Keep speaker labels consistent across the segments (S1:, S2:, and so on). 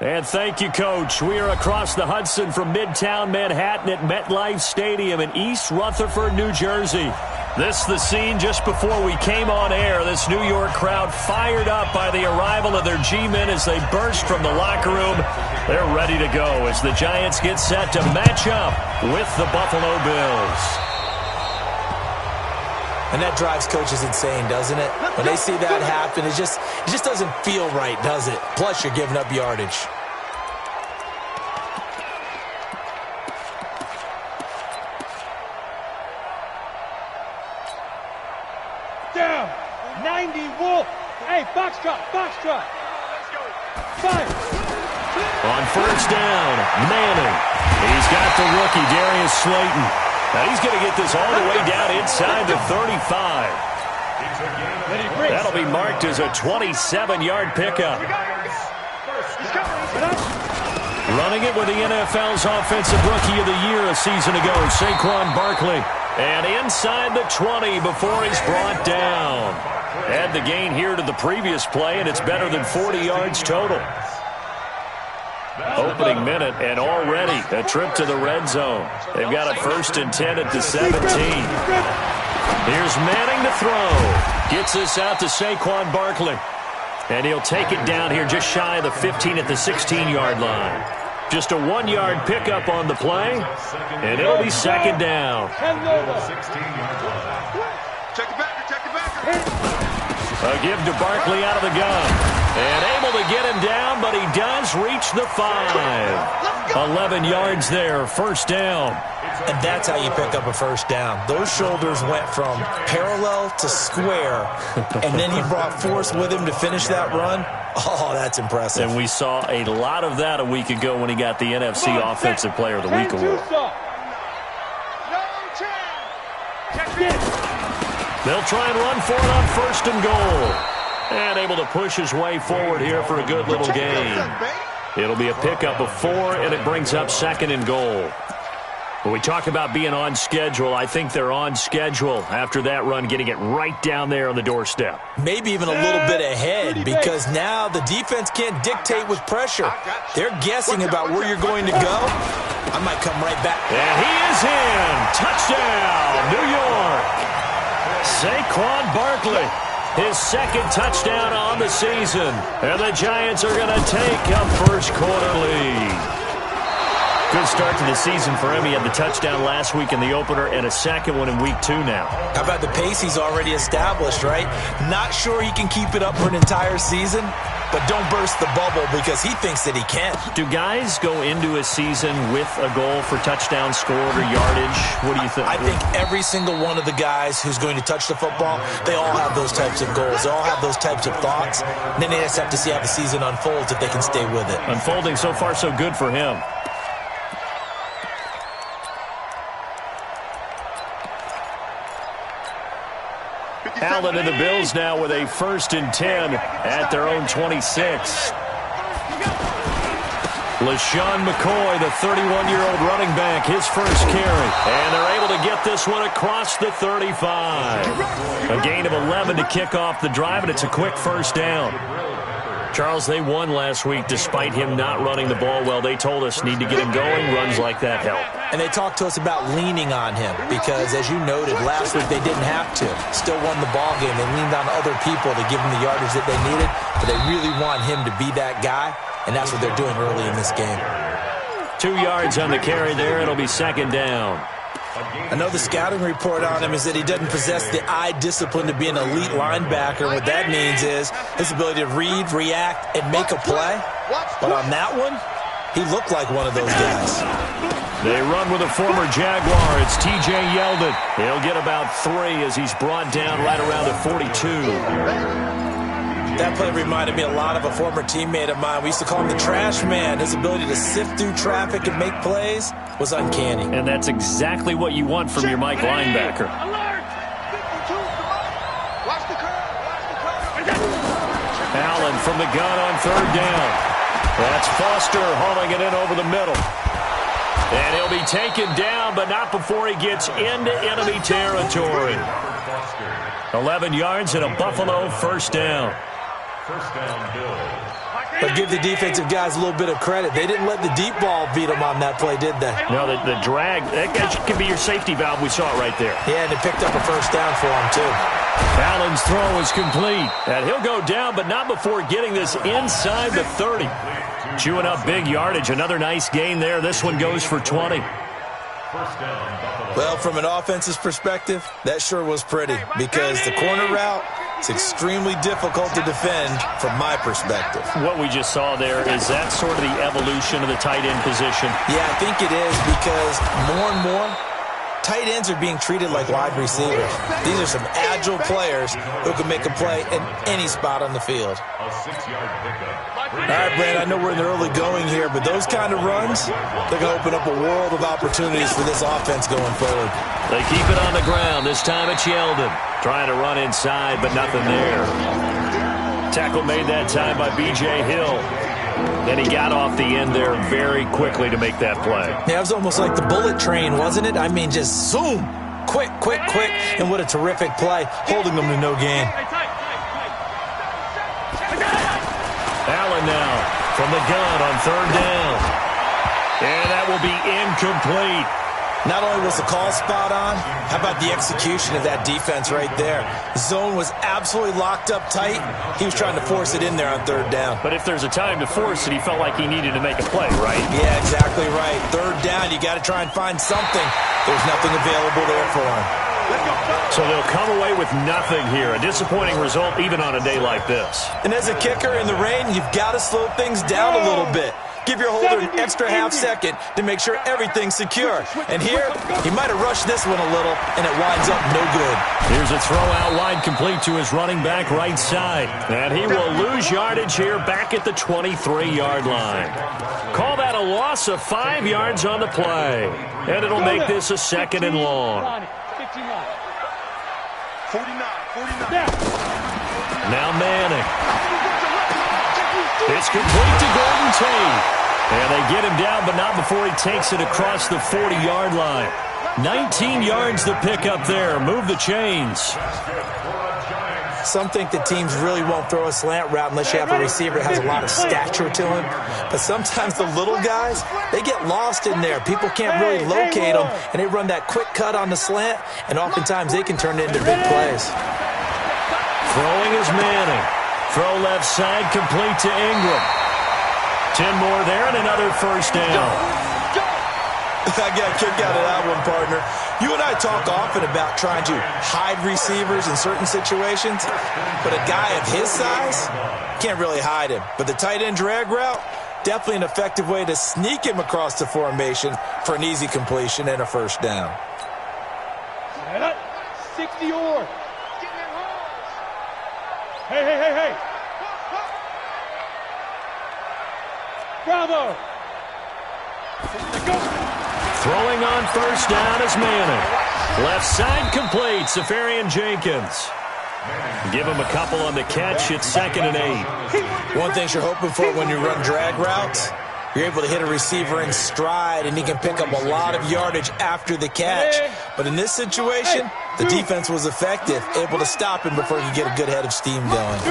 S1: And thank you, Coach. We are across the Hudson from Midtown Manhattan at MetLife Stadium in East Rutherford, New Jersey. This is the scene just before we came on air. This New York crowd fired up by the arrival of their G-men as they burst from the locker room. They're ready to go as the Giants get set to match up with the Buffalo Bills.
S2: And that drives coaches insane, doesn't it? When they see that happen, it just doesn't feel right, does it? Plus, you're giving up yardage.
S3: Down. 90 Wolf. Hey, foxtrot. Fire.
S1: On first down, Manning. He's got the rookie, Darius Slayton. Now he's going to get this all the way down inside the 35. That'll be marked as a 27-yard pickup. Running it with the NFL's Offensive Rookie of the Year a season ago, Saquon Barkley. And inside the 20 before he's brought down. Add the gain here to the previous play, and it's better than 40 yards total. Opening minute, and already a trip to the red zone. They've got a 1st and 10 at the 17. Here's Manning to throw. Gets this out to Saquon Barkley. And he'll take it down here just shy of the 15 at the 16-yard line. Just a 1-yard pickup on the play, and it'll be 2nd down.
S4: Check the backer.
S1: A give to Barkley out of the gun. And able to get him down, but he does reach the 5. 11 yards there, 1st down.
S2: And that's how you pick up a 1st down. Those shoulders went from parallel to square, and then he brought force with him to finish that run. Oh, that's impressive.
S1: And we saw a lot of that a week ago when he got the NFC Offensive Player of the Week award. They'll try and run for it on 1st and goal. And able to push his way forward here for a good little gain. It'll be a pickup of 4, and it brings up 2nd and goal. When we talk about being on schedule, I think they're on schedule after that run, getting it right down there on the doorstep.
S2: Maybe even a little bit ahead, because now the defense can't dictate with pressure. They're guessing about where you're going to go. I might come right back.
S1: And he is in. Touchdown, New York. Saquon Barkley. His 2nd touchdown on the season. And the Giants are going to take a 1st quarter lead. Good start to the season for him. He had the touchdown last week in the opener and a 2nd one in week 2 now.
S2: How about the pace he's already established, right? Not sure he can keep it up for an entire season, but don't burst the bubble because he thinks that he can.
S1: Do guys go into a season with a goal for touchdown scored or yardage? What do you think?
S2: I think every single one of the guys who's going to touch the football, they all have those types of goals. They all have those types of thoughts. And then they just have to see how the season unfolds if they can stay with it.
S1: Unfolding so far so good for him. Allen and the Bills now with a 1st and 10 at their own 26. LaShawn McCoy, the 31-year-old running back, his 1st carry. And they're able to get this one across the 35. A gain of 11 to kick off the drive, and it's a quick 1st down. Charles, they won last week despite him not running the ball well. They told us need to get him going. Runs like that help.
S2: And they talked to us about leaning on him because, as you noted, last week they didn't have to. Still won the ball game. They leaned on other people to give them the yardage that they needed, but they really want him to be that guy, and that's what they're doing early in this game.
S1: 2 yards on the carry there. It'll be 2nd down.
S2: I know the scouting report on him is that he doesn't possess the eye discipline to be an elite linebacker. What that means is his ability to read, react, and make a play. But on that one, he looked like one of those guys.
S1: They run with a former Jaguar. It's T.J. Yeldon. He'll get about 3 as he's brought down right around the 42.
S2: That play reminded me a lot of a former teammate of mine. We used to call him the trash man. His ability to sift through traffic and make plays was uncanny.
S1: And that's exactly what you want from your Mike linebacker. Allen from the gun on 3rd down. That's Foster hauling it in over the middle. And he'll be taken down, but not before he gets into enemy territory. 11 yards and a Buffalo 1st down.
S4: 1st down, Bills.
S2: But give the defensive guys a little bit of credit. They didn't let the deep ball beat them on that play, did they?
S1: No, the drag, that could be your safety valve. We saw it right there.
S2: Yeah, and it picked up a first down for him, too.
S1: Allen's throw is complete. And he'll go down, but not before getting this inside the 30. Chewing up big yardage. Another nice gain there. This one goes for 20.
S2: Well, from an offense's perspective, that sure was pretty because the corner route is extremely difficult to defend from my perspective.
S1: What we just saw there, is that sort of the evolution of the tight end position?
S2: Yeah, I think it is because more and more, tight ends are being treated like wide receivers. These are some agile players who can make a play in any spot on the field. All right, Brad, I know we're in the early going here, but those kind of runs, they're going to open up a world of opportunities for this offense going forward.
S1: They keep it on the ground. This time it's Yeldon. Trying to run inside, but nothing there. Tackle made that time by B.J. Hill. And he got off the end there very quickly to make that play.
S2: Yeah, it was almost like the bullet train, wasn't it? I mean, just zoom. Quick, quick, quick. And what a terrific play, holding them to no gain.
S1: Allen now from the gun on third down. And that will be incomplete.
S2: Not only was the call spot on, how about the execution of that defense right there? Zone was absolutely locked up tight. He was trying to force it in there on third down.
S1: But if there's a time to force it, he felt like he needed to make a play, right?
S2: Yeah, exactly right. Third down, you got to try and find something. There's nothing available there for him.
S1: So they'll come away with nothing here. A disappointing result even on a day like this.
S2: And as a kicker in the rain, you've got to slow things down a little bit. Give your holder an extra half second to make sure everything's secure. And here, he might have rushed this one a little, and it winds up no good.
S1: Here's a throw out wide complete to his running back right side. And he will lose yardage here back at the 23-yard line. Call that a loss of 5 yards on the play. And it'll make this a second and long.
S4: 49.
S1: Now Manning. It's complete to Golden Tate. And they get him down, but not before he takes it across the 40-yard line. 19 yards to pick up there. Move the chains.
S2: Some think that teams really won't throw a slant route unless you have a receiver that has a lot of stature to him. But sometimes the little guys, they get lost in there. People can't really locate them, and they run that quick cut on the slant, and oftentimes they can turn it into big plays.
S1: Throwing is Manning. Throw left side, complete to Ingram. 10 more there and another first down.
S2: I got a kick out of that one, partner. You and I talk often about trying to hide receivers in certain situations, but a guy of his size can't really hide him. But the tight end drag route, definitely an effective way to sneak him across the formation for an easy completion and a first down.
S3: 60 or. Hey. Bravo.
S1: Throwing on first down is Manning. Left side complete, Safarian Jenkins. Give him a couple on the catch. It's 2nd and 8.
S2: One thing you're hoping for when you run drag routes, you're able to hit a receiver in stride, and he can pick up a lot of yardage after the catch. But in this situation, the defense was effective, able to stop him before he could get a good head of steam going.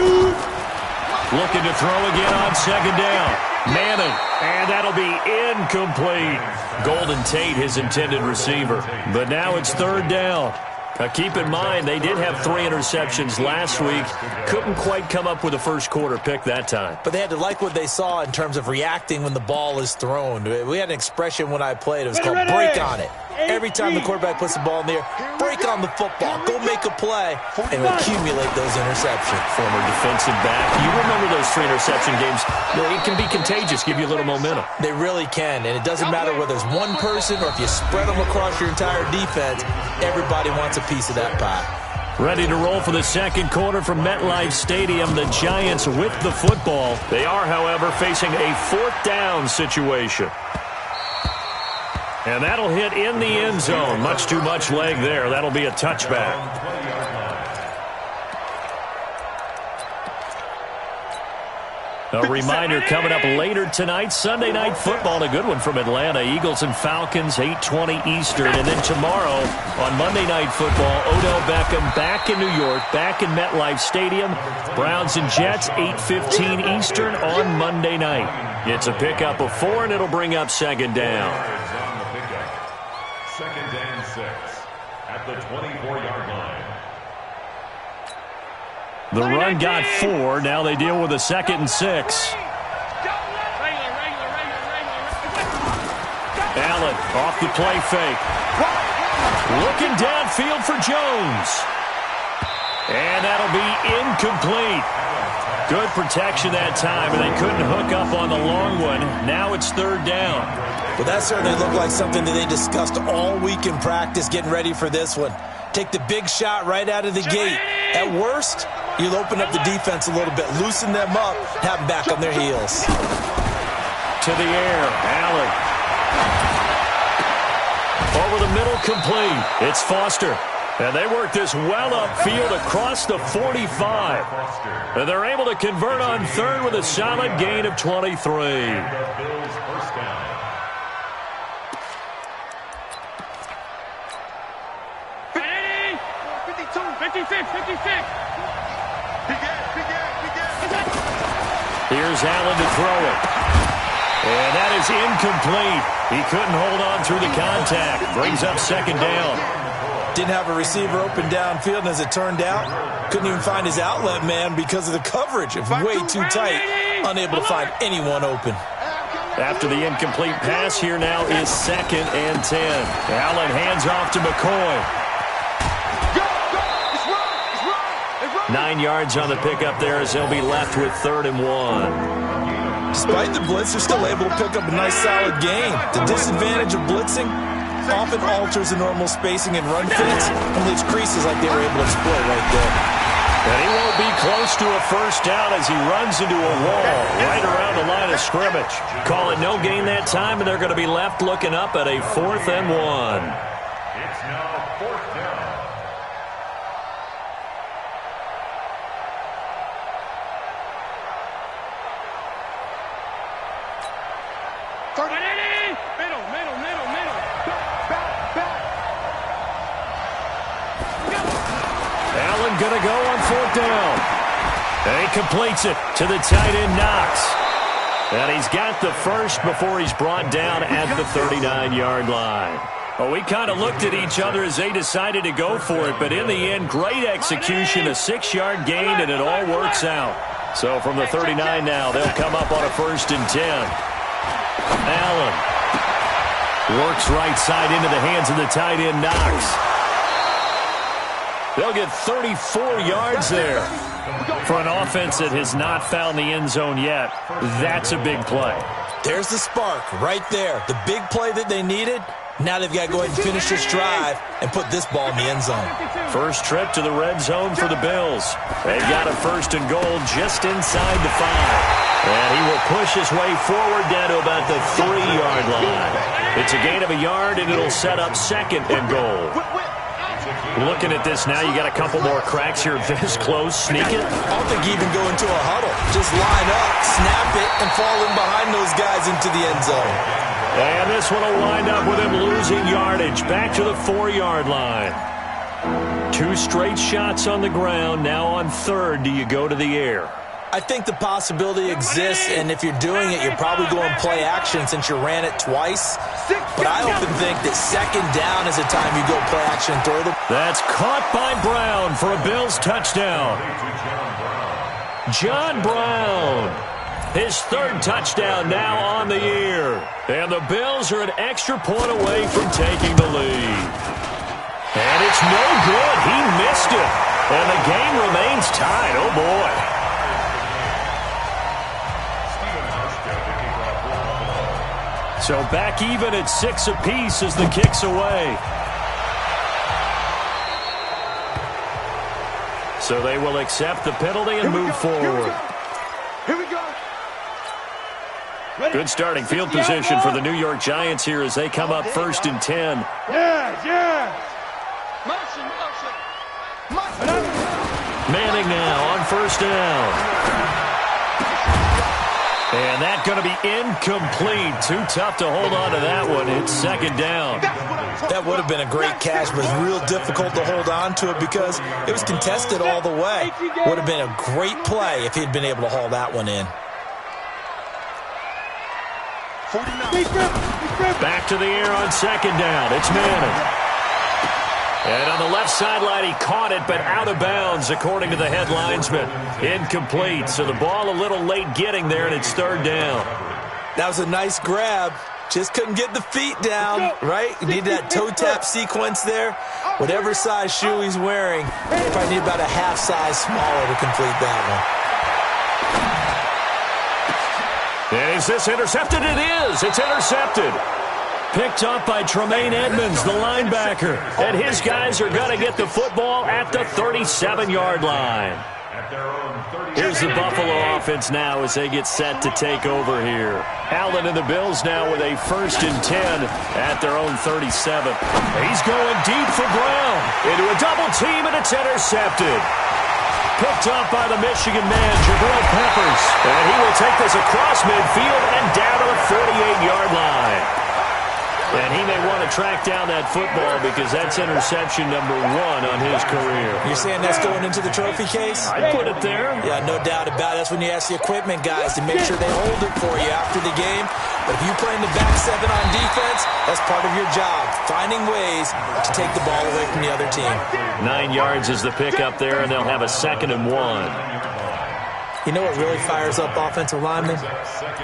S1: Looking to throw again on 2nd down. Manning, and that'll be incomplete. Golden Tate, his intended receiver. But now it's 3rd down. Now keep in mind, they did have 3 interceptions last week. Couldn't quite come up with a first quarter pick that time.
S2: But they had to like what they saw in terms of reacting when the ball is thrown. We had an expression when I played. It was called break on it. Every time the quarterback puts the ball in the air, break on the football. Go make a play and accumulate those interceptions.
S1: Former defensive back. You remember those 3 interception games. It can be contagious, give you a little momentum.
S2: They really can, and it doesn't matter whether it's one person or if you spread them across your entire defense, everybody wants a piece of that pie.
S1: Ready to roll for the second quarter from MetLife Stadium. The Giants with the football. They are, however, facing a 4th down situation. And that'll hit in the end zone. Much too much leg there. That'll be a touchback. A reminder coming up later tonight, Sunday Night Football, a good one from Atlanta. Eagles and Falcons, 8:20 Eastern. And then tomorrow on Monday Night Football, Odell Beckham back in New York, back in MetLife Stadium. Browns and Jets, 8:15 Eastern on Monday night. It's a pickup of 4, and it'll bring up second down.
S5: Second and 6 at the 24-yard line.
S1: The run got 4. Now they deal with a 2nd and 6. Allen off the play fake. Looking downfield for Jones. And that'll be incomplete. Good protection that time, and they couldn't hook up on the long one. Now it's 3rd down.
S2: Well, that certainly looked like something that they discussed all week in practice getting ready for this one. Take the big shot right out of the gate. At worst, you'll open up the defense a little bit, loosen them up, have them back on their heels.
S1: To the air, Allen. Over the middle, complete. It's Foster. And they work this well upfield across the 45. And they're able to convert on 3rd with a solid gain of 23. Here's Allen to throw it. And that is incomplete. He couldn't hold on through the contact. Brings up 2nd down.
S2: Didn't have a receiver open downfield, and as it turned out, couldn't even find his outlet man because of the coverage. Way too tight. Unable to find anyone open.
S1: After the incomplete pass, here now is 2nd and 10. Allen hands off to McCoy. 9 yards on the pickup there as they'll be left with 3rd and 1.
S2: Despite the blitz, they're still able to pick up a nice solid gain. The disadvantage of blitzing often alters the normal spacing and run fits and leaves creases like they were able to exploit right there.
S1: And he won't be close to a 1st down as he runs into a wall right around the line of scrimmage. Call it no gain that time, and they're going to be left looking up at a 4th and 1.
S5: It's now 4th down.
S1: Allen going to go on 4th down. And he completes it to the tight end, Knox. And he's got the first before he's brought down at the 39-yard line. Well, we kind of looked at each other as they decided to go for it, but in the end, great execution, a 6-yard gain, and it all works out. So from the 39 now, they'll come up on a 1st and 10. Allen works right side into the hands of the tight end, Knox. They'll get 34 yards there. For an offense that has not found the end zone yet, that's a big play.
S2: There's the spark right there. The big play that they needed. Now they've got to go ahead and finish this drive and put this ball in the end zone.
S1: First trip to the red zone for the Bills. They've got a 1st and goal just inside the 5. And he will push his way forward down to about the 3-yard line. It's a gain of a yard, and it'll set up 2nd and goal. Looking at this now, you got a couple more cracks here this close. Sneak it.
S2: I don't think you even go into a huddle. Just line up, snap it, and fall in behind those guys into the end zone.
S1: And this one will wind up with him losing yardage back to the 4-yard line. 2 straight shots on the ground. Now on 3rd, do you go to the air?
S2: I think the possibility exists, and if you're doing it, you're probably going play action since you ran it twice. But I often think that 2nd down is the time you go play action and throw them.
S1: That's caught by Brown for a Bills touchdown. John Brown, his 3rd touchdown now on the year. And the Bills are an extra point away from taking the lead. And it's no good. He missed it. And the game remains tied. Oh, boy. So back even at 6 apiece as the kick's away. So they will accept the penalty and move forward.
S3: Here we go.
S1: Good starting field position for the New York Giants here as they come up 1st and 10.
S3: Yeah.
S1: Manning now on 1st down. And that's going to be incomplete. Too tough to hold on to that one. It's second down.
S2: That would have been a great catch, but it's real difficult to hold on to it because it was contested all the way. Would have been a great play if he'd been able to haul that one in.
S1: Back to the air on second down. It's Manning. And on the left sideline, he caught it, but out of bounds, according to the head linesman. Incomplete, so the ball a little late getting there, and it's third down.
S2: That was a nice grab. Just couldn't get the feet down, right? You need that toe tap sequence there. Whatever size shoe he's wearing, you probably need about a half size smaller to complete that one.
S1: Is this intercepted? It is. It's intercepted. Picked up by Tremaine Edmonds, the linebacker. And his guys are going to get the football at the 37-yard line. Here's the Buffalo offense now as they get set to take over here. Allen and the Bills now with a 1st and 10 at their own 37. He's going deep for Brown. Into a double team, and it's intercepted. Picked up by the Michigan man, Jabril Peppers. And he will take this across midfield and down to the 48-yard line. And he may want to track down that football because that's interception number 1 on his career.
S2: You're saying that's going into the trophy case?
S1: I'd put it there.
S2: Yeah, no doubt about it. That's when you ask the equipment guys to make sure they hold it for you after the game. But if you play in the back 7 on defense, that's part of your job, finding ways to take the ball away from the other team.
S1: 9 yards is the pickup there, and they'll have a 2nd and 1.
S2: You know what really fires up offensive linemen?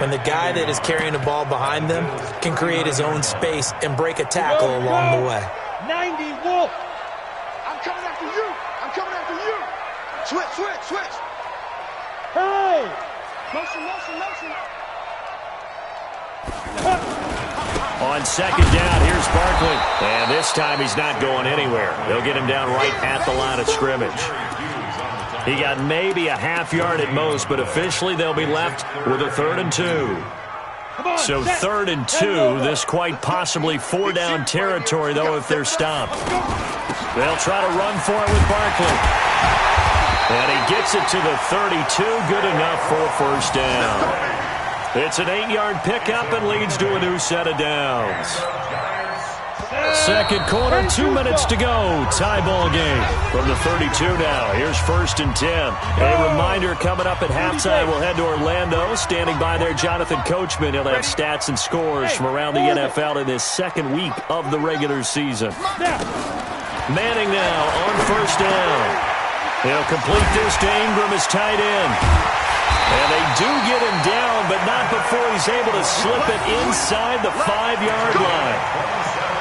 S2: When the guy that is carrying the ball behind them can create his own space and break a tackle along the way.
S3: 90 Wolf.
S4: I'm coming after you. I'm coming after you. Switch, switch, switch.
S3: Hey!
S4: Motion, motion, motion.
S1: On second down, here's Barkley. And this time he's not going anywhere. They'll get him down right at the line of scrimmage. He got maybe a half yard at most, but officially they'll be left with a 3rd and 2. So 3rd and 2, this quite possibly 4-down territory, though, if they're stopped. They'll try to run for it with Barkley. And he gets it to the 32, good enough for a 1st down. It's an 8-yard pickup and leads to a new set of downs. Second quarter, 2 minutes to go. Tie ball game from the 32 now. Here's 1st and 10. A reminder coming up at halftime. We'll head to Orlando. Standing by there, Jonathan Coachman. He'll have stats and scores from around the NFL in this 2nd week of the regular season. Manning now on 1st down. He'll complete this to Ingram as tight end. And they do get him down, but not before he's able to slip it inside the 5-yard line.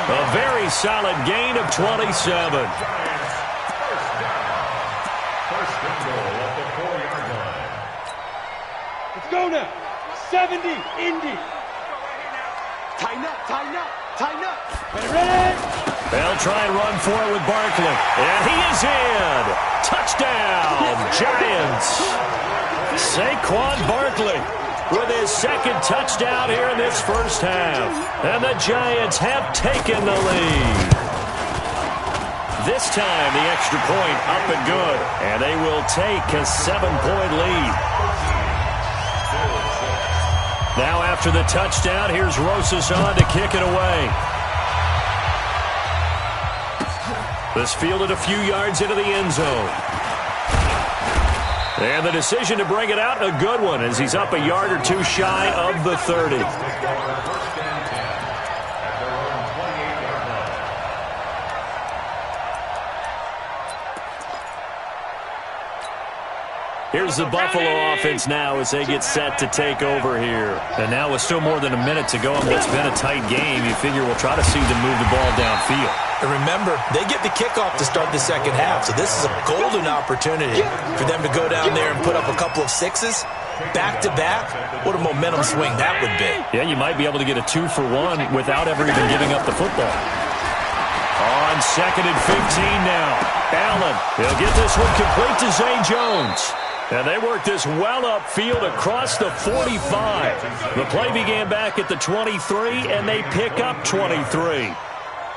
S1: A very solid gain of 27.
S5: First and goal at the 4-yard line.
S3: Let's go now. 70, Indy.
S4: Tighten up, tighten up, tighten up.
S3: Ready?
S1: They'll try and run for it with Barkley. And he is in. Touchdown, Giants. Saquon Barkley with his 2nd touchdown here in this 1st half. And the Giants have taken the lead. This time, the extra point up and good. And they will take a 7-point lead. Now after the touchdown, here's Rosas on to kick it away. This fielded a few yards into the end zone. And the decision to bring it out, a good one, as he's up a yard or 2 shy of the 30. Here's the Buffalo offense now as they get set to take over here. And now with still more than a minute to go in what's been a tight game, you figure we'll try to see them move the ball downfield.
S2: And remember, they get the kickoff to start the 2nd half, so this is a golden opportunity for them to go down there and put up a couple of 6s back-to-back. What a momentum swing that would be.
S1: Yeah, you might be able to get a 2-for-1 without ever even giving up the football. On 2nd and 15 now. Allen, he'll get this one complete to Zay Jones. And they work this well upfield across the 45. The play began back at the 23, and they pick up 23.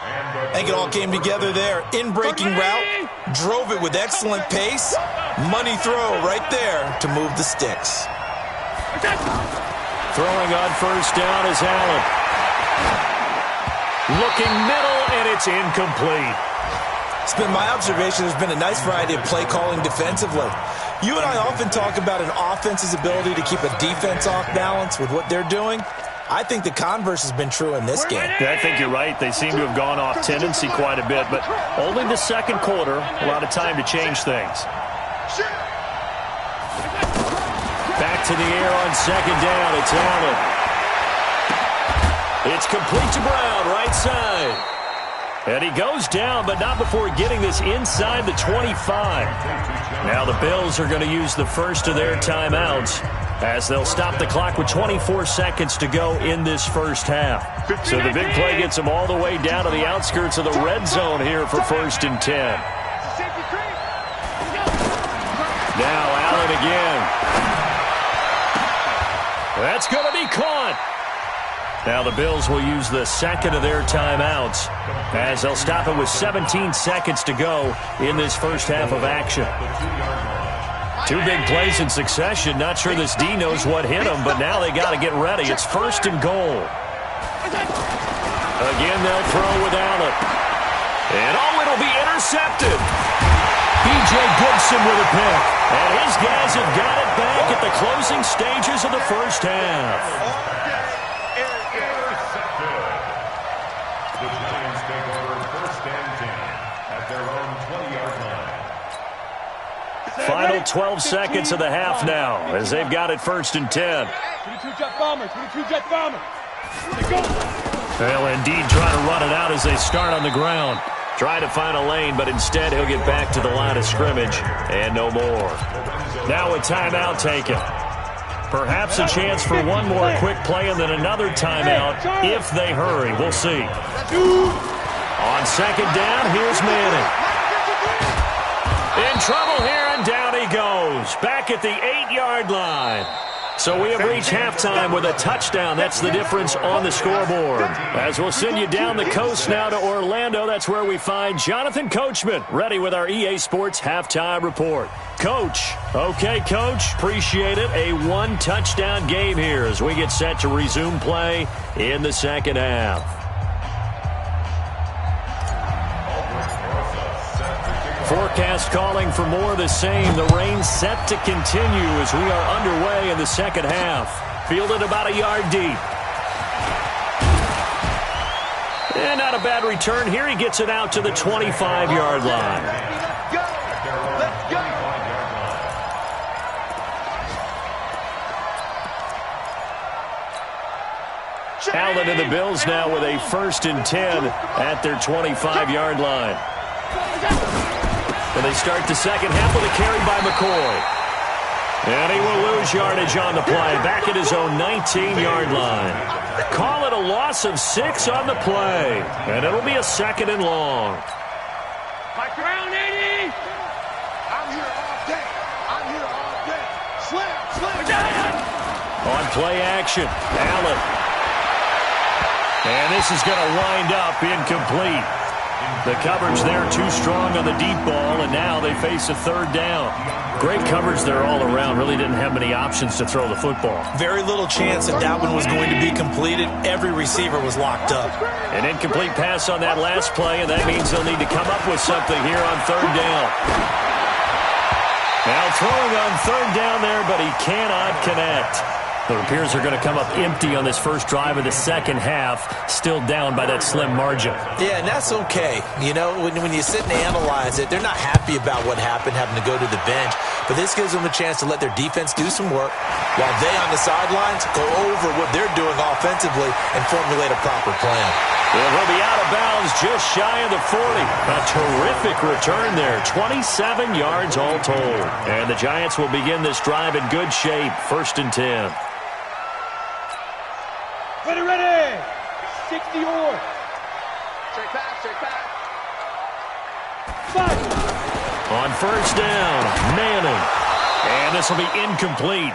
S2: I think it all came together there. In-breaking route, drove it with excellent pace. Money throw right there to move the sticks.
S1: Throwing on first down is Allen. Looking middle, and it's incomplete.
S2: It's been my observation there's been a nice variety of play calling defensively. You and I often talk about an offense's ability to keep a defense off balance with what they're doing. I think the converse has been true in this game.
S1: Yeah, I think you're right. They seem to have gone off tendency quite a bit, but only the second quarter, a lot of time to change things. Back to the air on second down. It's Allen. It's complete to Brown, right side. And he goes down, but not before getting this inside the 25. Now the Bills are going to use the first of their timeouts as they'll stop the clock with 24 seconds to go in this first half. So the big play gets them all the way down to the outskirts of the red zone here for 1st and 10. Now Allen again. That's going to be caught. Now the Bills will use the second of their timeouts as they'll stop it with 17 seconds to go in this first half of action. Two big plays in succession. Not sure this D knows what hit them, but now they got to get ready. It's 1st and goal. Again, they'll throw with Allen. And it'll be intercepted. B.J. Goodson with a pick. And his guys have got it back at the closing stages of the first half.
S5: The Giants take over 1st and 10 at their own 20-yard line.
S1: Final 12 seconds of the half now as they've got it 1st and 10.
S3: 22 Jet Bombers, 22 Jet Bombers. Go.
S1: They'll indeed try to run it out as they start on the ground. Try to find a lane, but instead he'll get back to the line of scrimmage and no more. Now a timeout taken. Perhaps a chance for one more quick play and then another timeout if they hurry. We'll see. On second down, here's Manning. In trouble here, and down he goes. Back at the 8-yard line. So we have reached halftime with a touchdown. That's the difference on the scoreboard. As we'll send you down the coast now to Orlando, that's where we find Jonathan Coachman, ready with our EA Sports Halftime Report. Coach. Okay, Coach. Appreciate it. A one-touchdown game here as we get set to resume play in the second half. Forecast calling for more of the same. The rain set to continue as we are underway in the second half. Fielded about a yard deep. And not a bad return here. He gets it out to the 25-yard line.
S4: Let's go.
S1: Allen and the Bills now with a 1st and 10 at their 25-yard line. And they start the second half with a carry by McCoy. And he will lose yardage on the play, back at his own 19-yard line. Call it a loss of 6 on the play. And it'll be a 2nd and long.
S3: Back around, 80.
S4: I'm here all day. I'm here all day. Slam.
S1: On play action, Allen. And this is going to wind up incomplete. The coverage there too strong on the deep ball, and now they face a 3rd down. Great coverage there all around. Really didn't have many options to throw the football.
S2: Very little chance that one was going to be completed. Every receiver was locked up.
S1: An incomplete pass on that last play, and that means they'll need to come up with something here on 3rd down. Now throwing on 3rd down there, but he cannot connect. It appears they're going to come up empty on this first drive of the second half, still down by that slim margin.
S2: Yeah, and that's okay. You know, when you sit and analyze it, they're not happy about what happened, having to go to the bench. But this gives them a chance to let their defense do some work while they on the sidelines go over what they're doing offensively and formulate a proper plan.
S1: It will be out of bounds just shy of the 40. A terrific return there. 27 yards all told. And the Giants will begin this drive in good shape. 1st and 10.
S3: Ready. 60 or.
S4: Straight back.
S3: 5.
S1: On 1st down, Manning. And this will be incomplete.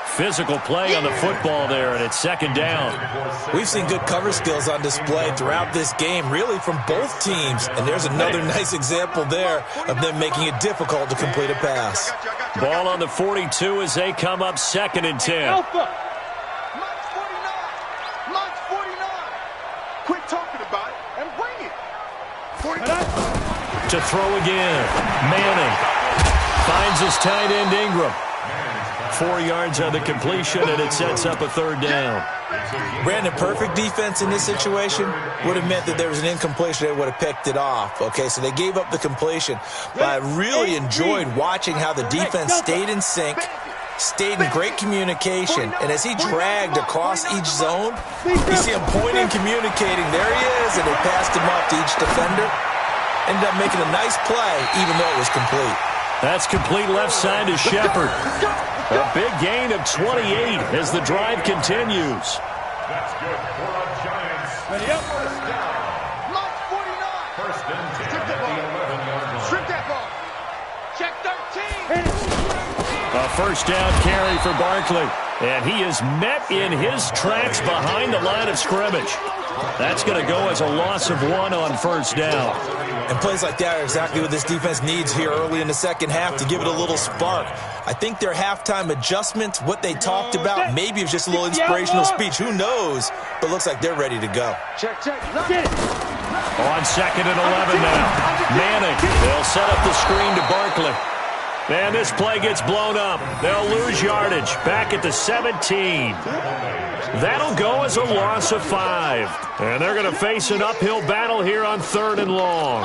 S1: Physical play on the football there, and it's 2nd down.
S2: We've seen good cover skills on display throughout this game, really from both teams. And there's another nice example there of them making it difficult to complete a pass.
S1: Ball on the 42 as they come up 2nd and 10.
S3: Alpha.
S1: To throw again. Manning finds his tight end Ingram. 4 yards on the completion, and it sets up a third down.
S2: Brandon, perfect defense in this situation would have meant that there was an incompletion. They would have picked it off. Okay, so they gave up the completion. But I really enjoyed watching how the defense stayed in sync, stayed in great communication, and as he dragged across each zone, you see him pointing, communicating. There he is, and they passed him off to each defender. Ended up making a nice play, even though it was complete.
S1: That's complete left side to Shepard. A big gain of 28 as the drive continues.
S5: That's good for the Giants.
S3: Ready up.
S4: Lock 49.
S5: First and 10
S4: Strip
S5: at
S4: that
S5: the
S4: ball.
S5: 11-yard line.
S4: Strip that ball. Check 13.
S1: A first down carry for Barkley. And he is met in his tracks behind the line of scrimmage. That's going to go as a loss of 1 on first down.
S2: And plays like that are exactly what this defense needs here early in the second half to give it a little spark. I think their halftime adjustments, what they talked about, maybe it was just a little inspirational speech. Who knows? But looks like they're ready to go.
S4: Check.
S1: On second and 11 now. Manning. They'll set up the screen to Barkley. And this play gets blown up. They'll lose yardage. Back at the 17. That'll go as a loss of 5. And they're going to face an uphill battle here on 3rd and long.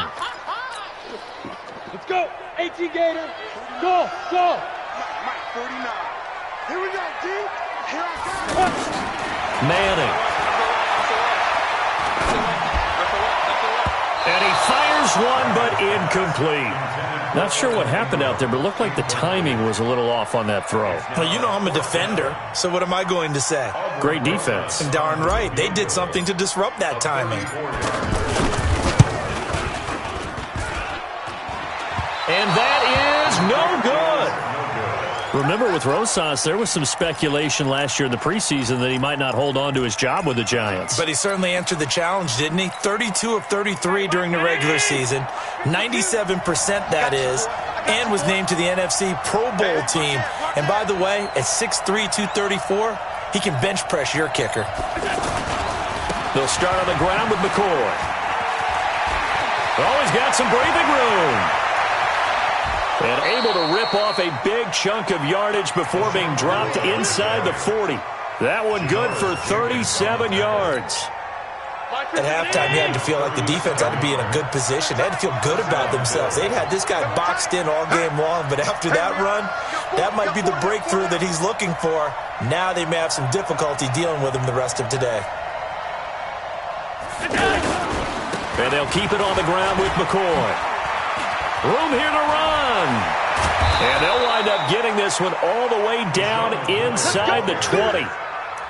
S3: Let's go. 18 Gator. Go.
S4: Mike 49. Here we go, D. Here I come.
S1: Manning. And he fires one, but incomplete. Not sure what happened out there, but it looked like the timing was a little off on that throw.
S2: Well, you know I'm a defender, so what am I going to say?
S1: Great defense.
S2: Darn right. They did something to disrupt that timing.
S1: And that is no good. Remember, with Rosas, there was some speculation last year in the preseason that he might not hold on to his job with the Giants.
S2: But he certainly answered the challenge, didn't he? 32 of 33 during the regular season, 97% that is, and was named to the NFC Pro Bowl team. And by the way, at 6'3", 234, he can bench press your kicker.
S1: They'll start on the ground with McCoy. Oh, he's got some breathing room. And able to rip off a big chunk of yardage before being dropped inside the 40. That one good for 37 yards.
S2: At halftime, you had to feel like the defense had to be in a good position. They had to feel good about themselves. They'd had this guy boxed in all game long, but after that run, that might be the breakthrough that he's looking for. Now they may have some difficulty dealing with him the rest of today.
S1: And they'll keep it on the ground with McCoy. Room here to run. And they'll wind up getting this one all the way down inside the 20.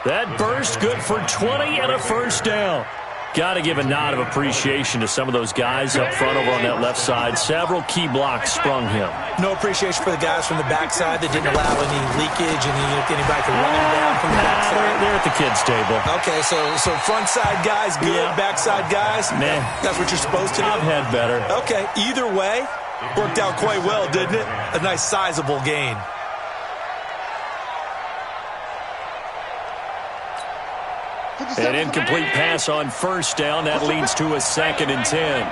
S1: That burst good for 20 and a first down. Got to give a nod of appreciation to some of those guys up front over on that left side. Several key blocks sprung him.
S2: No appreciation for the guys from the backside that didn't allow any leakage and anybody could run them down from the backside.
S1: They're at the kids' table.
S2: Okay, so front side guys good,
S1: Yeah.
S2: backside guys,
S1: Meh.
S2: that's what you're supposed to do?
S1: I've had better.
S2: Okay, either way, worked out quite well, didn't it? A nice sizable gain.
S1: An incomplete pass on first down. That leads to a 2nd and 10.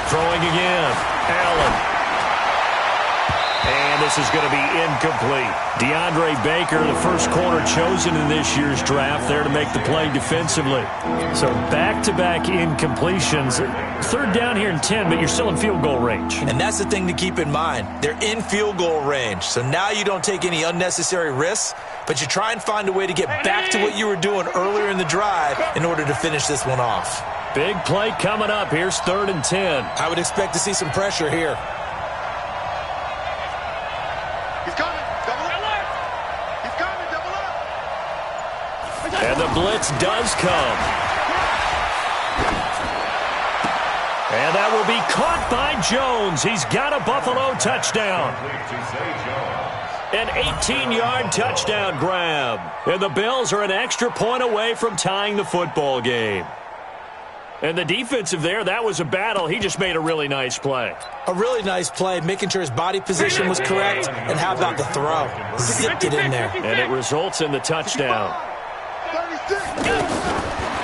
S1: Throwing again. Allen. And this is going to be incomplete. DeAndre Baker, the first corner chosen in this year's draft, there to make the play defensively. So back-to-back incompletions. 3rd down here and 10, but you're still in field goal range.
S2: And that's the thing to keep in mind. They're in field goal range. So now you don't take any unnecessary risks, but you try and find a way to get back to what you were doing earlier in the drive in order to finish this one off.
S1: Big play coming up. Here's 3rd and 10.
S2: I would expect to see some pressure here.
S4: He's coming. Double up. He's coming. Double up.
S1: And the blitz does come. And that will be caught by Jones. He's got a Buffalo touchdown. An 18-yard touchdown grab. And the Bills are an extra point away from tying the football game. And the defensive there, that was a battle. He just made a really nice play.
S2: A really nice play, making sure his body position was correct. And how about the throw? Zipped it in there.
S1: And it results in the touchdown.
S4: 36.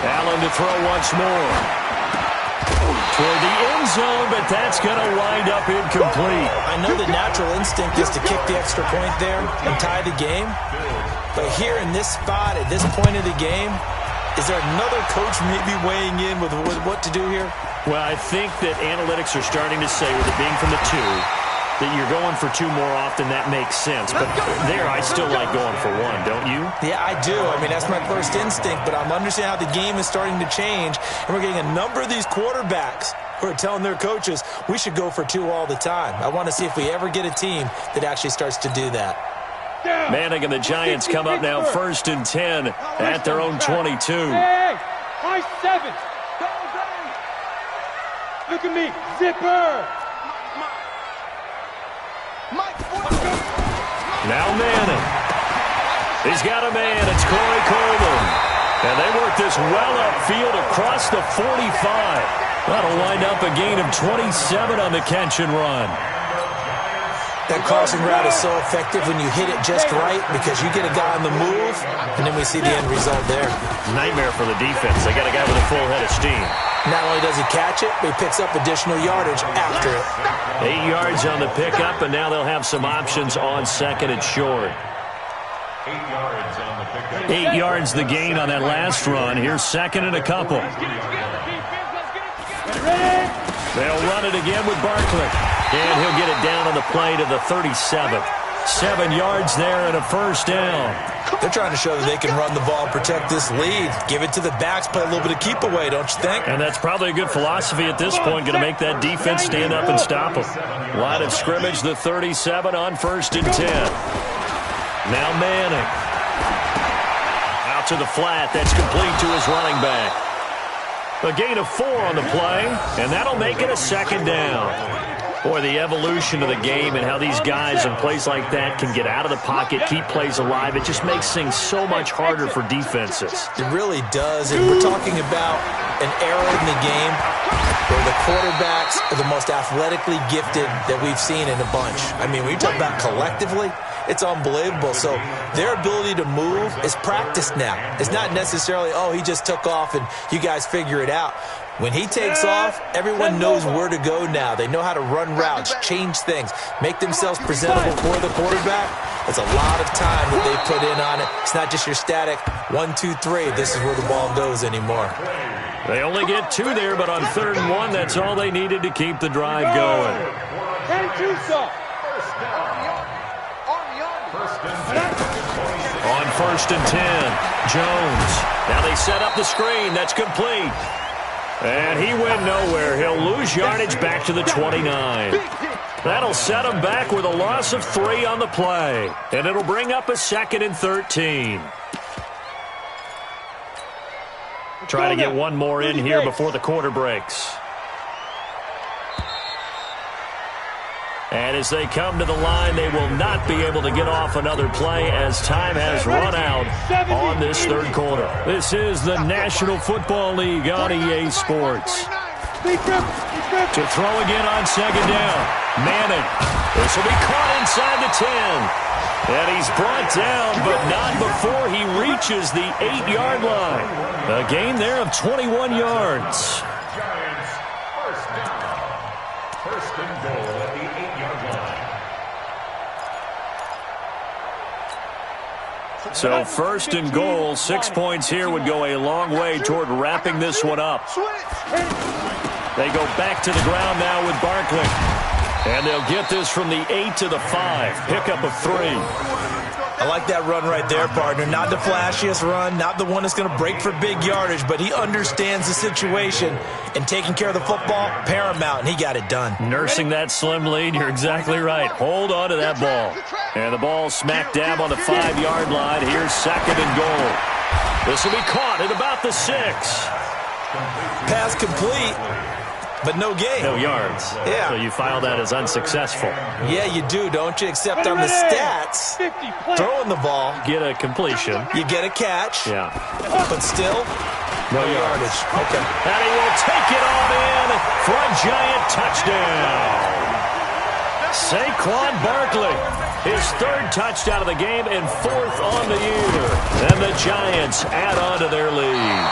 S1: Allen to throw once more. Toward the end zone, but that's going to wind up incomplete.
S2: I know the natural instinct is to kick the extra point there and tie the game. But here in this spot, at this point of the game, is there another coach maybe weighing in with what to do here?
S1: Well, I think that analytics are starting to say, with it being from the 2, that you're going for 2 more often. That makes sense. But there, I still like going for 1, don't you?
S2: Yeah, I do. I mean, that's my first instinct. But I'm understanding how the game is starting to change. And we're getting a number of these quarterbacks who are telling their coaches, we should go for 2 all the time. I want to see if we ever get a team that actually starts to do that.
S1: Manning and the Giants come up now 1st and 10 at their own 22.
S3: Hey, high 7. Look at me, zipper.
S1: Now Manning. He's got a man. It's Corey Coleman. And they work this well upfield across the 45. That'll wind up a gain of 27 on the catch and run.
S2: That crossing route is so effective when you hit it just right because you get a guy on the move, and then we see the end result there.
S1: Nightmare for the defense. They got a guy with a full head of steam.
S2: Not only does he catch it, but he picks up additional yardage after it.
S1: 8 yards on the pickup, and now they'll have some options on 2nd and short.
S5: 8 yards on the pickup.
S1: 8 yards the gain on that last run. Here's 2nd and a couple. They'll run it again with Barkley. And he'll get it down on the play to the 37. 7 yards there and a first down.
S2: They're trying to show that they can run the ball, protect this lead. Give it to the backs, play a little bit of keep away, don't you think?
S1: And that's probably a good philosophy at this point, going to make that defense stand up and stop them. Line of scrimmage, the 37 on 1st and 10. Now Manning. Out to the flat. That's complete to his running back. A gain of 4 on the play, and that'll make it a 2nd down. Boy, the evolution of the game and how these guys in plays like that can get out of the pocket, keep plays alive, it just makes things so much harder for defenses.
S2: It really does, and we're talking about an era in the game where the quarterbacks are the most athletically gifted that we've seen in a bunch. I mean, when you talk about collectively, it's unbelievable. So their ability to move is practiced now. It's not necessarily, oh, he just took off and you guys figure it out. When he takes off, everyone knows where to go now. They know how to run routes, change things, make themselves presentable for the quarterback. It's a lot of time that they put in on it. It's not just your static 1, 2, 3. This is where the ball goes anymore.
S1: They only get 2 there, but on 3rd and 1, that's all they needed to keep the drive going. On 1st and 10, Jones. Now they set up the screen. That's complete. And he went nowhere. He'll lose yardage back to the 29. That'll set him back with a loss of 3 on the play. And it'll bring up a 2nd and 13. Try to get one more in here before the quarter breaks. And as they come to the line, they will not be able to get off another play as time has run out on this 3rd quarter. This is the National Football League on EA Sports. To throw again on 2nd down. Manning. This will be caught inside the 10. And he's brought down, but not before he reaches the 8-yard line. A gain there of 21 yards.
S5: Giants, first down. 1st and goal at the 8-yard line.
S1: So 1st and goal, 6 points here would go a long way toward wrapping this one up. They go back to the ground now with Barkley. And they'll get this from the 8 to the 5. Pickup of 3.
S2: I like that run right there, partner. Not the flashiest run, not the one that's going to break for big yardage, but he understands the situation, and taking care of the football, paramount, and he got it done.
S1: Nursing that slim lead, you're exactly right. Hold on to that ball. And the ball smack dab on the 5-yard line. Here's 2nd and goal. This will be caught at about the 6.
S2: Pass complete, but no gain.
S1: No yards.
S2: Yeah.
S1: So you file that as unsuccessful.
S2: Yeah, you do, don't you? Except on the stats, throwing the ball,
S1: Get a completion.
S2: you get a catch,
S1: Yeah.
S2: but still,
S1: No
S2: no
S1: yards.
S2: yardage. Okay.
S1: And he will take it on in for a Giant touchdown. Saquon Barkley, his 3rd touchdown of the game and 4th on the year. And the Giants add on to their lead.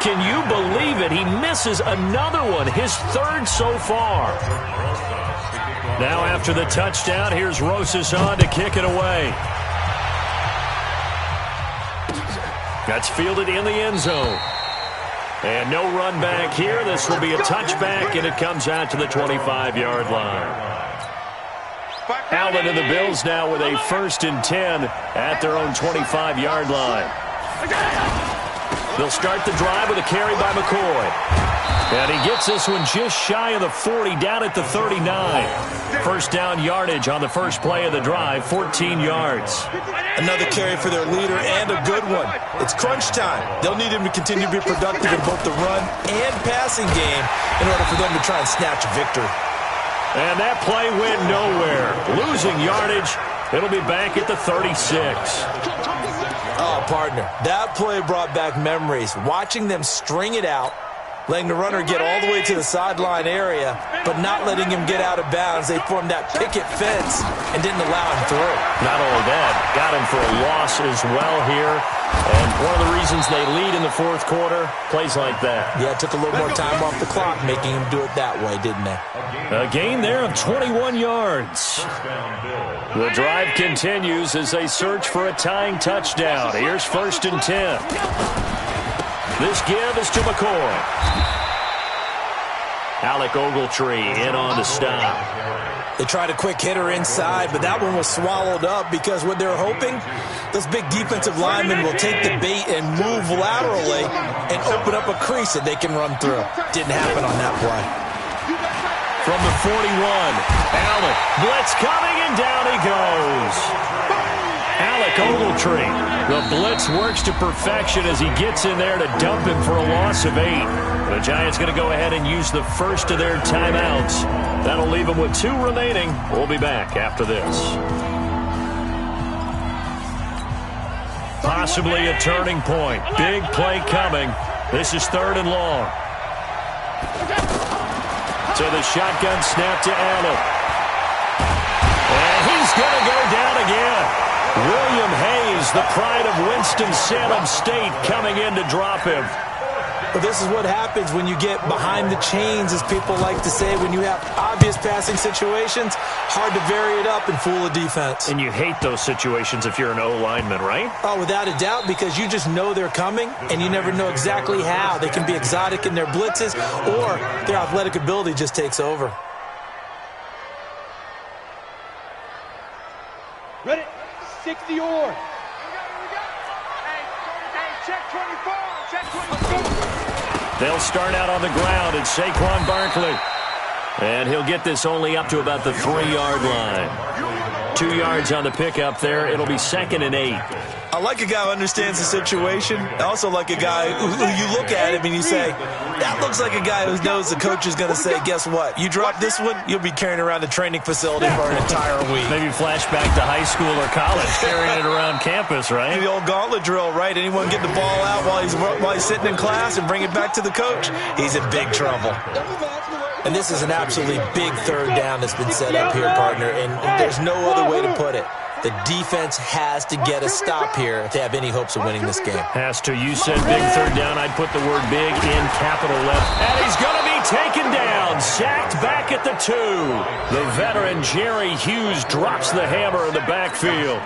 S1: Can you believe it? He misses another one, his third so far. Now after the touchdown, here's Rosas on to kick it away. That's fielded in the end zone. And no run back here. This will be a touchback, and it comes out to the 25-yard line. Allen and the Bills now with a 1st and 10 at their own 25-yard line. They'll start the drive with a carry by McCoy. And he gets this one just shy of the 40, down at the 39. First down yardage on the first play of the drive, 14 yards.
S2: Another carry for their leader, and a good one. It's crunch time. They'll need him to continue to be productive in both the run and passing game in order for them to try and snatch a victory.
S1: And that play went nowhere. Losing yardage. It'll be back at the 36.
S2: Oh, partner, that play brought back memories. Watching them string it out, letting the runner get all the way to the sideline area, but not letting him get out of bounds. They formed that picket fence and didn't allow him through.
S1: Not only that, got him for a loss as well here. And one of the reasons they lead in the fourth quarter, plays like that.
S2: Yeah, it took a little more time off the clock, making him do it that way, didn't they?
S1: A gain there of 21 yards. The drive continues as they search for a tying touchdown. Here's 1st and 10. This give is to McCoy. Alec Ogletree in on the stop.
S2: They tried a quick hitter inside, but that one was swallowed up because what they're hoping, those big defensive linemen will take the bait and move laterally and open up a crease that they can run through. Didn't happen on that play.
S1: From the 41, Alec, blitz coming, and down he goes. Alec Ogletree. The blitz works to perfection as he gets in there to dump him for a loss of 8. The Giants going to go ahead and use the first of their timeouts. That'll leave them with 2 remaining. We'll be back after this. Possibly a turning point. Big play coming. This is 3rd and long. So the shotgun snap to Allen. And he's going to go down again. William Hayes, the pride of Winston-Salem State, coming in to drop him.
S2: But this is what happens when you get behind the chains, as people like to say. When you have obvious passing situations, hard to vary it up and fool a defense.
S1: And you hate those situations if you're an O-lineman, right?
S2: Oh, without a doubt, because you just know they're coming, and you never know exactly how. They can be exotic in their blitzes, or their athletic ability just takes over.
S3: Ready? 60 or.
S4: Hey, check 24. Check 24.
S1: They'll start out on the ground. It's Saquon Barkley. And he'll get this only up to about the 3-yard line. 2 yards on the pickup there. It'll be 2nd and 8.
S2: I like a guy who understands the situation. I also like a guy who you look at him and you say, that looks like a guy who knows the coach is going to say, guess what? You drop this one, you'll be carrying around a training facility for an entire week.
S1: Maybe flashback to high school or college, carrying it around campus, right?
S2: The old gauntlet drill, right? Anyone get the ball out while he's sitting in class and bring it back to the coach? He's in big trouble. And this is an absolutely big 3rd down that's been set up here, partner, and there's no other way to put it. The defense has to get a stop here if they have any hopes of winning this game.
S1: Has to. You said big 3rd down. I'd put the word big in capital letters. And he's going to be taken down. Sacked back at the 2. The veteran Jerry Hughes drops the hammer in the backfield.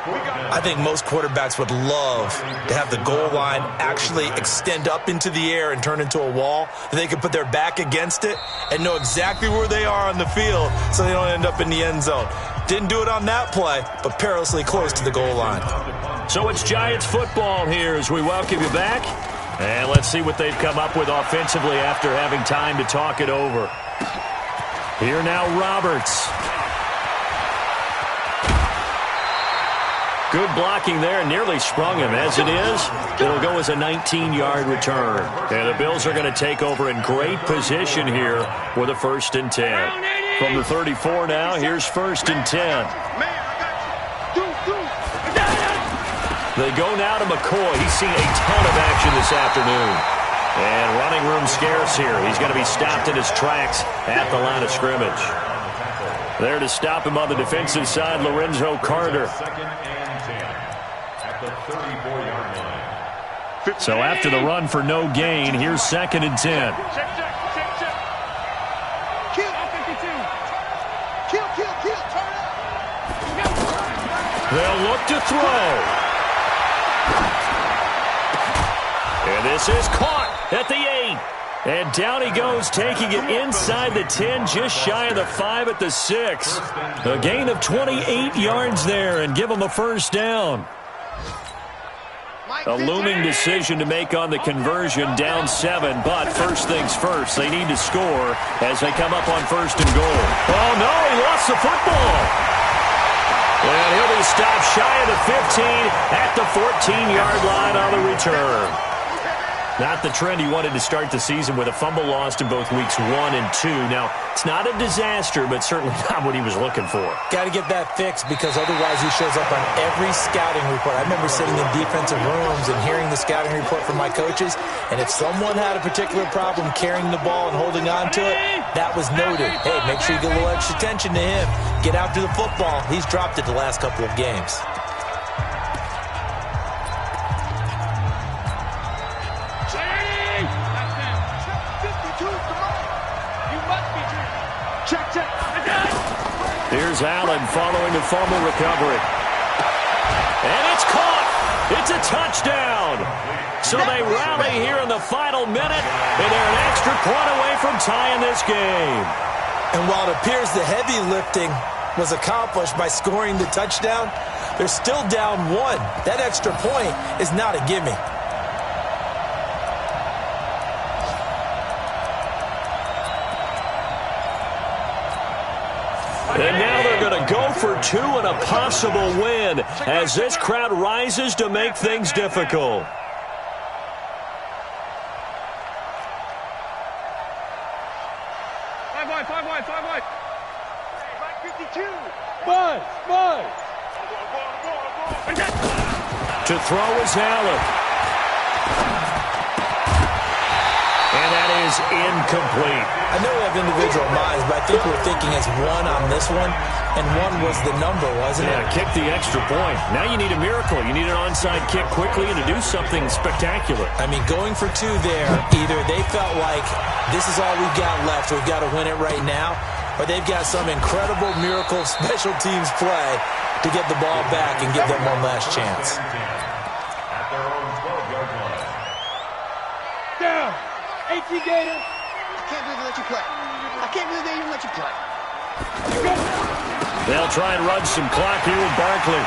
S2: I think most quarterbacks would love to have the goal line actually extend up into the air and turn into a wall. They can put their back against it and know exactly where they are on the field so they don't end up in the end zone. Didn't do it on that play, but perilously close to the goal line.
S1: So it's Giants football here as we welcome you back. And let's see what they've come up with offensively after having time to talk it over. Here now, Roberts. Good blocking there, nearly sprung him. As it is, it'll go as a 19-yard return. And the Bills are going to take over in great position here with a 1st and 10. From the 34 now, here's 1st and 10. They go now to McCoy. He's seen a ton of action this afternoon. And running room scarce here. He's going to be stopped in his tracks at the line of scrimmage. There to stop him on the defensive side, Lorenzo Carter.
S5: 2nd and 10 at the 34-yard line.
S1: So after the run for no gain, here's 2nd and 10.
S4: Check. Kill. 52. Kill. Turn up.
S1: They'll look to throw. And this is caught at the 8. And down he goes, taking it inside the 10, just shy of the 5 at the 6. A gain of 28 yards there, and give him a first down. A looming decision to make on the conversion, down 7, but first things first, they need to score as they come up on 1st and goal. Oh, no, he lost the football. And he'll be stopped shy of the 15 at the 14-yard line on the return. Not the trend he wanted to start the season with a fumble lost in both weeks 1 and 2. Now, it's not a disaster, but certainly not what he was looking for.
S2: Got to get that fixed because otherwise he shows up on every scouting report. I remember sitting in defensive rooms and hearing the scouting report from my coaches, and if someone had a particular problem carrying the ball and holding on to it, that was noted. Hey, make sure you get a little extra attention to him. Get after the football. He's dropped it the last couple of games.
S1: Here's Allen following the fumble recovery. And it's caught. It's a touchdown. So they rally here in the final minute, and they're an extra point away from tying this game.
S2: And while it appears the heavy lifting was accomplished by scoring the touchdown, they're still down 1. That extra point is not a gimme.
S1: And now they're going to go for 2 and a possible win as this crowd rises to make things difficult.
S3: Five wide.
S4: 52.
S3: Buzz.
S1: To throw is Allen. And that is incomplete.
S2: I know we have individual minds, but I think we're thinking as 1 on this one, and 1 was the number, wasn't it?
S1: Yeah, kick the extra point. Now you need a miracle. You need an onside kick quickly and to do something spectacular.
S2: I mean, going for 2 there, either they felt like this is all we've got left, we've got to win it right now, or they've got some incredible miracle special teams play to get the ball back and give them one last chance.
S5: At their own 12-yard line.
S3: Down. 18 Gator.
S4: I can't believe they let you play. I can't believe they even let you play.
S1: They'll try and run some clock here with Barkley.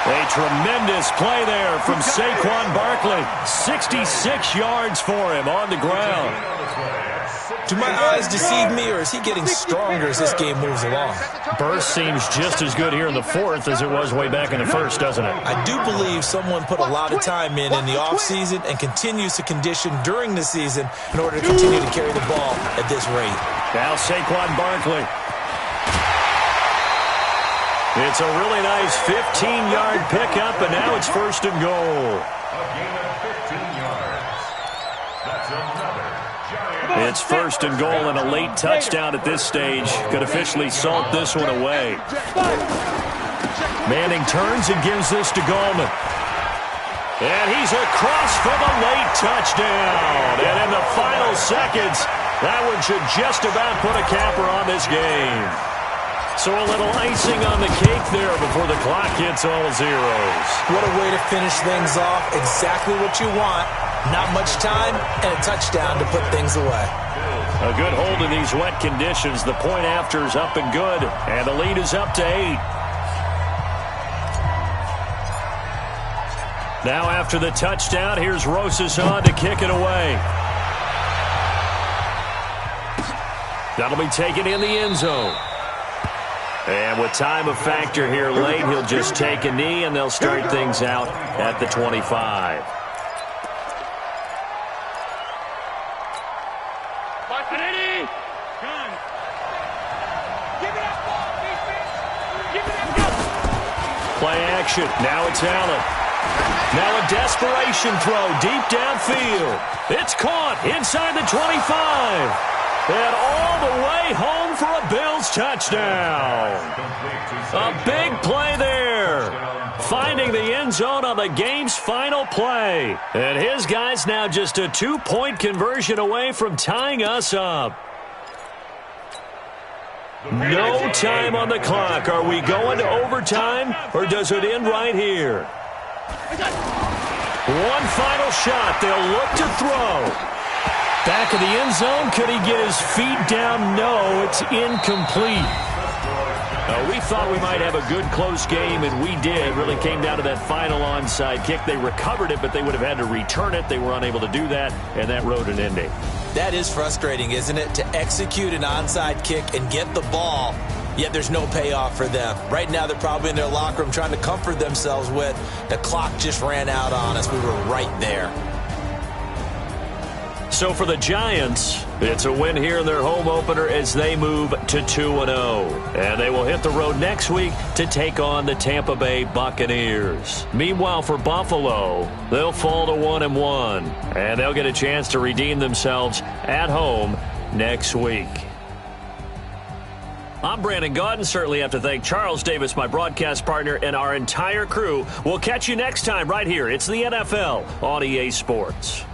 S1: A tremendous play there from Saquon Barkley. 66 yards for him on the ground.
S2: Do my eyes deceive me, or is he getting stronger as this game moves along?
S1: Burst seems just as good here in the 4th as it was way back in the 1st, doesn't it?
S2: I do believe someone put a lot of time in the offseason and continues to condition during the season in order to continue to carry the ball at this rate.
S1: Now Saquon Barkley. It's a really nice 15-yard pickup, and now it's 1st and goal.
S5: A gain of 15 yards. That's another giant.
S1: It's 1st and goal and a late touchdown at this stage. Could officially salt this one away. Manning turns and gives this to Gallman. And he's across for the late touchdown. And in the final seconds, that one should just about put a capper on this game. So a little icing on the cake there before the clock hits all zeros.
S2: What a way to finish things off. Exactly what you want. Not much time and a touchdown to put things away.
S1: A good hold in these wet conditions. The point after is up and good, and the lead is up to 8. Now after the touchdown, here's Rosas on to kick it away. That'll be taken in the end zone. And with time of factor here late, he'll just take a knee, and they'll start things out at the 25. Play action. Now it's Allen. Now a desperation throw deep downfield. It's caught inside the 25. And all the way home for a Bills touchdown. A big play there. Finding the end zone on the game's final play. And his guys now just a 2-point conversion away from tying us up. No time on the clock. Are we going to overtime, or does it end right here? One final shot. They'll look to throw. Back of the end zone. Could he get his feet down? No, it's incomplete. We thought we might have a good close game, and we did. Really came down to that final onside kick. They recovered it, but they would have had to return it. They were unable to do that, and that wrote an ending.
S2: That is frustrating, isn't it? To execute an onside kick and get the ball, yet there's no payoff for them. Right now, they're probably in their locker room trying to comfort themselves with, the clock just ran out on us. We were right there.
S1: So for the Giants, it's a win here in their home opener as they move to 2-0. And they will hit the road next week to take on the Tampa Bay Buccaneers. Meanwhile, for Buffalo, they'll fall to 1-1. And they'll get a chance to redeem themselves at home next week. I'm Brandon Gaudin. Certainly have to thank Charles Davis, my broadcast partner, and our entire crew. We'll catch you next time right here. It's the NFL on EA Sports.